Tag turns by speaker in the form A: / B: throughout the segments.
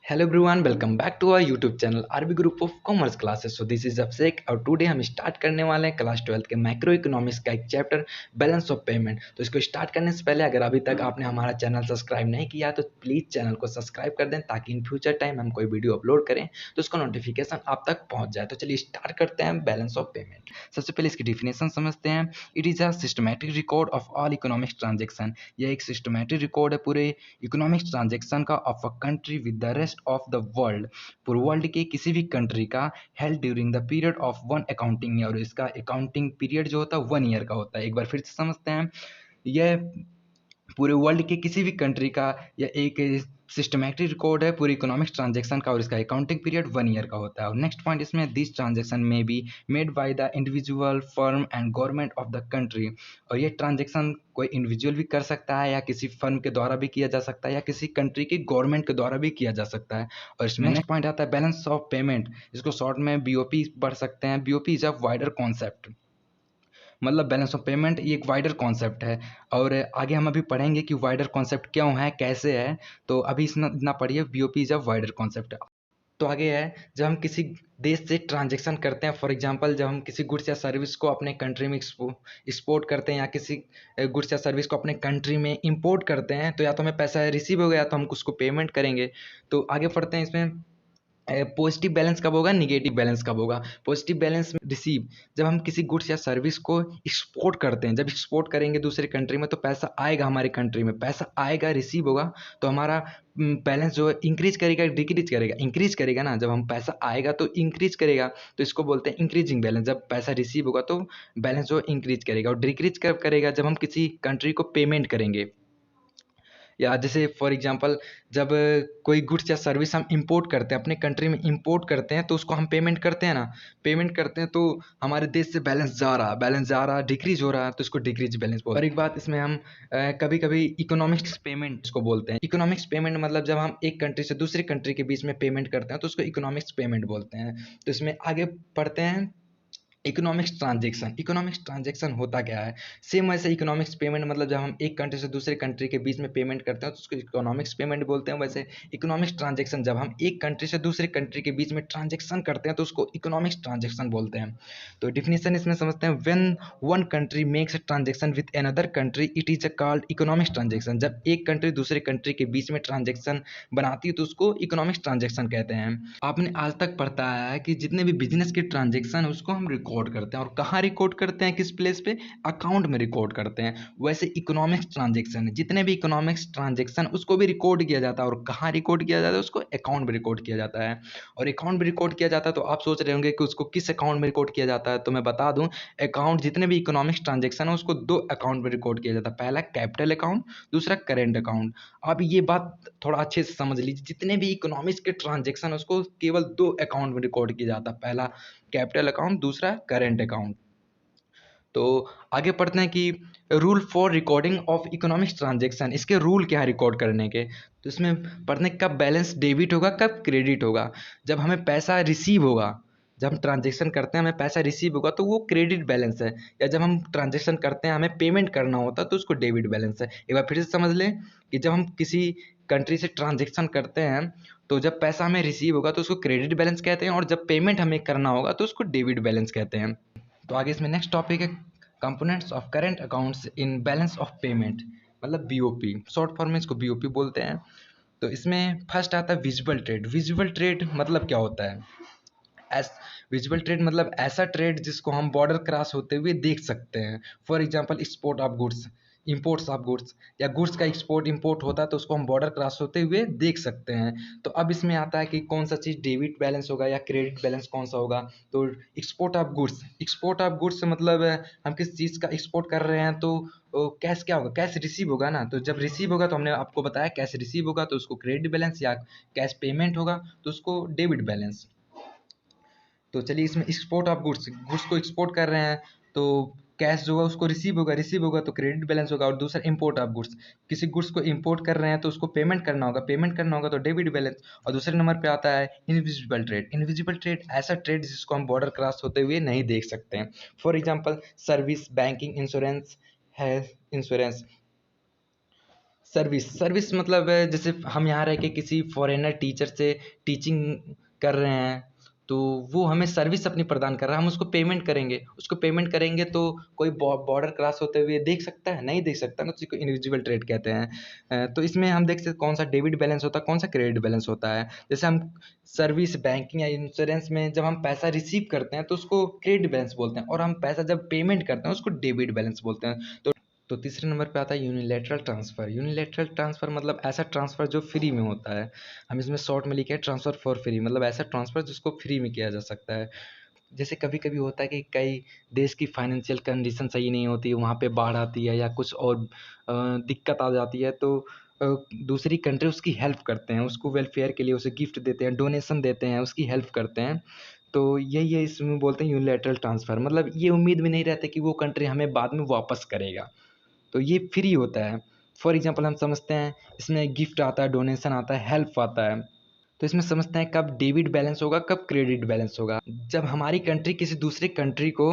A: Hello everyone, welcome back to our YouTube channel RB Group of Commerce Classes. So this is Abhishek और today हम start करने वाले हैं class 12 के macro economics का एक चैप्टर बैलेंस ऑफ पेमेंट। तो इसको स्टार्ट करने से पहले अगर अभी तक आपने हमारा चैनल सब्सक्राइब नहीं किया तो प्लीज़ चैनल को सब्सक्राइब कर दें ताकि इन फ्यूचर टाइम हम कोई वीडियो अपलोड करें तो उसका नोटिफिकेशन आप तक पहुंच जाए। तो चलिए स्टार्ट करते हैं बैलेंस ऑफ पेमेंट। सबसे पहले इसकी डिफिनेशन समझते हैं। It is a systematic record of all economics transaction. यह एक सिस्टमैटिक रिकॉर्ड है पूरे इकोनॉमिक्स ट्रांजेक्शन का of a country with the rest of the world. पूरे वर्ल्ड के किसी भी कंट्री का held during the period of one accounting year. और इसका अकाउंटिंग पीरियड जो होता है 1 ईयर का होता है। एक बार फिर से समझते हैं। यह पूरे वर्ल्ड के किसी भी कंट्री का या एक सिस्टमैटिक रिकॉर्ड है पूरी इकोनॉमिक्स ट्रांजैक्शन का और इसका अकाउंटिंग पीरियड 1 ईयर का होता है। और नेक्स्ट पॉइंट इसमें दिस ट्रांजैक्शन में be made by the individual firm and government of the country. और ये ट्रांजैक्शन कोई इंडिविजुअल भी कर सकता है या किसी फर्म के द्वारा भी किया जा सकता है या किसी कंट्री की गवर्नमेंट के द्वारा भी किया जा सकता है। और इसमें नेक्स्ट पॉइंट आता है बैलेंस ऑफ पेमेंट। इसको शॉर्ट में बीओपी पढ़ सकते हैं। BOP is a wider concept, मतलब बैलेंस ऑफ पेमेंट ये एक वाइडर कॉन्सेप्ट है। और आगे हम अभी पढ़ेंगे कि वाइडर कॉन्सेप्ट क्यों है, कैसे है। तो अभी इतना इतना पढ़िए, BOP is a wider concept. तो आगे है, जब हम किसी देश से ट्रांजेक्शन करते हैं, फॉर एग्जांपल जब हम किसी गुड्स या सर्विस को अपने कंट्री में एक्सपोर्ट करते हैं या किसी गुड्स या सर्विस को अपने कंट्री में इंपोर्ट करते हैं, तो या तो हमें पैसा रिसीव हो गया तो हम उसको पेमेंट करेंगे। तो आगे पढ़ते हैं इसमें। पॉजिटिव बैलेंस कब होगा, निगेटिव बैलेंस कब होगा। पॉजिटिव बैलेंस में रिसीव, जब हम किसी गुड्स या सर्विस को एक्सपोर्ट करते हैं, जब एक्सपोर्ट करेंगे दूसरे कंट्री में तो पैसा आएगा हमारे कंट्री में, पैसा आएगा रिसीव होगा तो हमारा बैलेंस जो है इंक्रीज करेगा डिक्रीज करेगा। इंक्रीज करेगा ना, जब हम पैसा आएगा तो इंक्रीज करेगा, तो इसको बोलते हैं इंक्रीजिंग बैलेंस। जब पैसा रिसीव होगा तो बैलेंस जो इंक्रीज करेगा। और डिक्रीज कब करेगा, जब हम किसी कंट्री को पेमेंट करेंगे। या जैसे फॉर एग्जांपल जब कोई गुड्स या सर्विस हम इंपोर्ट करते हैं, अपने कंट्री में इंपोर्ट करते हैं तो उसको हम पेमेंट करते हैं ना, पेमेंट करते हैं तो हमारे देश से बैलेंस जा रहा डिक्रीज हो रहा है तो इसको डिक्रीज बैलेंस बोलते हैं। और एक बात इसमें हम कभी कभी इकोनॉमिक्स पेमेंट इसको बोलते हैं। इकोनॉमिक्स पेमेंट मतलब जब हम एक कंट्री से दूसरी कंट्री के बीच में पेमेंट करते हैं तो उसको इकोनॉमिक्स पेमेंट बोलते हैं। तो इसमें आगे पढ़ते हैं इकोनॉमिक्स ट्रांजेक्शन। इकोनॉमिक्स ट्रांजेक्शन होता क्या है, सेम वैसे इकोनॉमिक्स पेमेंट मतलब जब हम एक कंट्री से दूसरे कंट्री के बीच में पेमेंट करते हैं तो उसको इकोनॉमिक्स पेमेंट बोलते हैं। वैसे इकोनॉमिक्स ट्रांजेक्शन जब हम एक कंट्री से दूसरे कंट्री के बीच में ट्रांजेक्शन करते हैं तो उसको इकोनॉमिक्स ट्रांजेक्शन बोलते हैं। तो डिफिनेशन इसमें समझते हैं। When one country makes transaction with another country it is called economics transaction. जब एक कंट्री दूसरे कंट्री के बीच में ट्रांजेक्शन बनाती है तो उसको इकोनॉमिक्स ट्रांजेक्शन कहते हैं। आपने आज तक पढ़ता है कि जितने भी बिजनेस के ट्रांजेक्शन है उसको हम रिकॉर्ड करते हैं। और कहाँ रिकॉर्ड करते हैं, किस प्लेस पे, अकाउंट में रिकॉर्ड करते हैं। वैसे इकोनॉमिक्स ट्रांजेक्शन है, जितने भी इकोनॉमिक्स ट्रांजेक्शन उसको भी रिकॉर्ड किया जाता है। और कहाँ रिकॉर्ड किया जाता है, उसको अकाउंट में रिकॉर्ड किया जाता है। और अकाउंट में रिकॉर्ड किया जाता है तो आप सोच रहे होंगे कि उसको किस अकाउंट में रिकॉर्ड किया जाता है। तो मैं बता दूं, अकाउंट जितने भी इकोनॉमिक्स ट्रांजेक्शन है उसको दो अकाउंट में रिकॉर्ड किया जाता है। पहला कैपिटल अकाउंट, दूसरा करेंट अकाउंट। आप ये बात थोड़ा अच्छे से समझ लीजिए, जितने भी इकोनॉमिक्स के ट्रांजेक्शन उसको केवल दो अकाउंट में रिकॉर्ड किया जाता है। पहला कैपिटल अकाउंट, दूसरा करेंट अकाउंट। तो आगे पढ़ते हैं कि rule for recording of economics transaction. इसके रूल क्या है रिकॉर्ड करने के। तो इसमें पढ़ने कब बैलेंस डेबिट होगा, कब क्रेडिट होगा। जब हमें पैसा रिसीव होगा, जब हम ट्रांजेक्शन करते हैं हमें पैसा रिसीव होगा तो वो क्रेडिट बैलेंस है। या जब हम ट्रांजेक्शन करते हैं हमें पेमेंट करना होता है तो उसको डेबिट बैलेंस है। एक बार फिर से समझ लें कि जब हम किसी कंट्री से ट्रांजेक्शन करते हैं तो जब पैसा हमें रिसीव होगा तो उसको क्रेडिट बैलेंस कहते हैं और जब पेमेंट हमें करना होगा तो उसको डेबिट बैलेंस कहते हैं। तो आगे इसमें नेक्स्ट टॉपिक है components of current accounts in balance of payment, मतलब बीओपी। शॉर्ट फॉर्म में इसको बीओपी बोलते हैं। तो इसमें फर्स्ट आता है विजुअल ट्रेड। विजुअल ट्रेड मतलब क्या होता है, एस विजुअल ट्रेड मतलब ऐसा ट्रेड जिसको हम बॉर्डर क्रॉस होते हुए देख सकते हैं। For example export of goods, imports of goods, या गुड्स का एक्सपोर्ट इंपोर्ट होता है तो उसको हम बॉर्डर क्रॉस होते हुए देख सकते हैं। तो अब इसमें आता है कि कौन सा चीज़ डेबिट बैलेंस होगा या क्रेडिट बैलेंस कौन सा होगा। तो export of goods, export of goods मतलब हम किस चीज़ का एक्सपोर्ट कर रहे हैं तो कैश क्या होगा, कैश रिसीव होगा ना। तो जब रिसीव होगा तो हमने आपको बताया कैश रिसीव होगा तो उसको क्रेडिट बैलेंस, या कैश पेमेंट होगा तो उसको डेबिट बैलेंस। तो चलिए इसमें एक्सपोर्ट ऑफ गुड्स, गुड्स को एक्सपोर्ट कर रहे हैं तो कैश जो है उसको रिसीव होगा तो क्रेडिट बैलेंस होगा। और दूसरा इंपोर्ट ऑफ गुड्स, किसी गुड्स को इंपोर्ट कर रहे हैं तो उसको पेमेंट करना होगा तो डेबिट बैलेंस। और दूसरे नंबर पे आता है इनविजिबल ट्रेड। इनविजिबल ट्रेड ऐसा ट्रेड जिसको हम बॉर्डर क्रॉस होते हुए नहीं देख सकते हैं। For example service, banking, insurance, health insurance, service service मतलब जैसे हम यहाँ रह के किसी फॉरेनर टीचर से टीचिंग कर रहे हैं, तो वो हमें सर्विस अपनी प्रदान कर रहा है, हम उसको पेमेंट करेंगे, उसको पेमेंट करेंगे तो कोई बॉर्डर क्रॉस होते हुए देख सकता है, नहीं देख सकता ना, तो इसको इनविजिबल ट्रेड कहते हैं। तो इसमें हम देख सकते हैं कौन सा डेबिट बैलेंस होता है, कौन सा क्रेडिट बैलेंस होता है। जैसे हम सर्विस बैंकिंग या इंश्योरेंस में जब हम पैसा रिसीव करते हैं तो उसको क्रेडिट बैलेंस बोलते हैं, और हम पैसा जब पेमेंट करते हैं उसको डेबिट बैलेंस बोलते हैं। तो तीसरे नंबर पे आता है यूनिलैटरल ट्रांसफ़र। यूनिलैटरल ट्रांसफ़र मतलब ऐसा ट्रांसफ़र जो फ्री में होता है। हम इसमें शॉर्ट में लिखे हैं ट्रांसफ़र फॉर फ्री, मतलब ऐसा ट्रांसफ़र जिसको फ्री में किया जा सकता है। जैसे कभी-कभी होता है कि कई देश की फाइनेंशियल कंडीशन सही नहीं होती, वहाँ पे बाढ़ आती है या कुछ और दिक्कत आ जाती है, तो दूसरी कंट्री उसकी हेल्प करते हैं, उसको वेलफेयर के लिए उसे गिफ्ट देते हैं, डोनेशन देते हैं, उसकी हेल्प करते हैं। तो यही है, इसमें बोलते हैं यूनिलैटरल ट्रांसफ़र, मतलब ये उम्मीद भी नहीं रहती कि वो कंट्री हमें बाद में वापस करेगा। तो ये फ्री होता है। फॉर एग्ज़ाम्पल हम समझते हैं इसमें गिफ्ट आता है, डोनेशन आता है, हेल्प आता है। तो इसमें समझते हैं कब डेबिट बैलेंस होगा, कब क्रेडिट बैलेंस होगा। जब हमारी कंट्री किसी दूसरी कंट्री को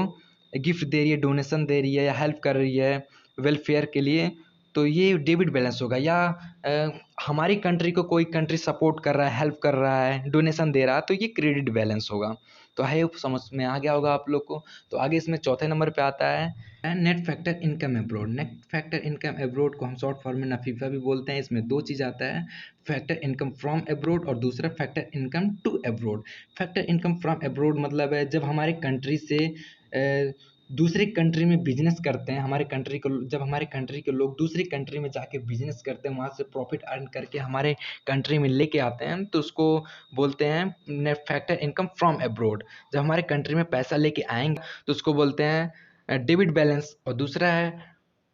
A: गिफ्ट दे रही है, डोनेशन दे रही है या हेल्प कर रही है वेलफेयर के लिए, तो ये डेबिट बैलेंस होगा। या अ, हमारी कंट्री को कोई कंट्री सपोर्ट कर रहा है, हेल्प कर रहा है, डोनेशन दे रहा है, तो ये क्रेडिट बैलेंस होगा। तो आई होप समझ में आ गया होगा आप लोग को। तो आगे इसमें चौथे नंबर पे आता है net factor income abroad. Net factor income abroad को हम शॉर्ट फॉर्म में नफीफा भी बोलते हैं। इसमें दो चीज़ आता है, फैक्टर इनकम फ्रॉम एब्रोड और दूसरा factor income to abroad. Factor income from abroad मतलब है जब हमारे कंट्री से दूसरी कंट्री में बिजनेस करते हैं, हमारे कंट्री को जब हमारे कंट्री के लोग दूसरी कंट्री में जाके बिजनेस करते हैं, वहाँ से प्रॉफिट अर्न करके हमारे कंट्री में लेके आते हैं, तो उसको बोलते हैं net factor income from abroad. जब हमारे कंट्री में पैसा लेके आएंगे तो उसको बोलते हैं डेबिट बैलेंस। और दूसरा है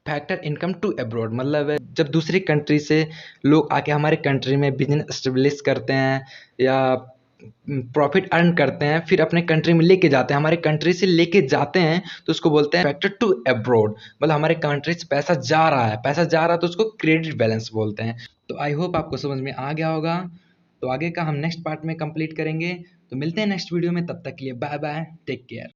A: फैक्टर इनकम टू एब्रोड, मतलब है जब दूसरी कंट्री से लोग आके हमारे कंट्री में बिजनेस एस्टेब्लिश करते हैं या प्रॉफिट अर्न करते हैं, फिर अपने कंट्री में लेके जाते हैं, हमारे कंट्री से लेके जाते हैं, तो उसको बोलते हैं फैक्टर टू एब्रोड। मतलब हमारे कंट्री से पैसा जा रहा है, पैसा जा रहा है, तो उसको क्रेडिट बैलेंस बोलते हैं। तो आई होप आपको समझ में आ गया होगा। तो आगे का हम नेक्स्ट पार्ट में कंप्लीट करेंगे। तो मिलते हैं नेक्स्ट वीडियो में, तब तक के लिए बाय बाय, टेक केयर।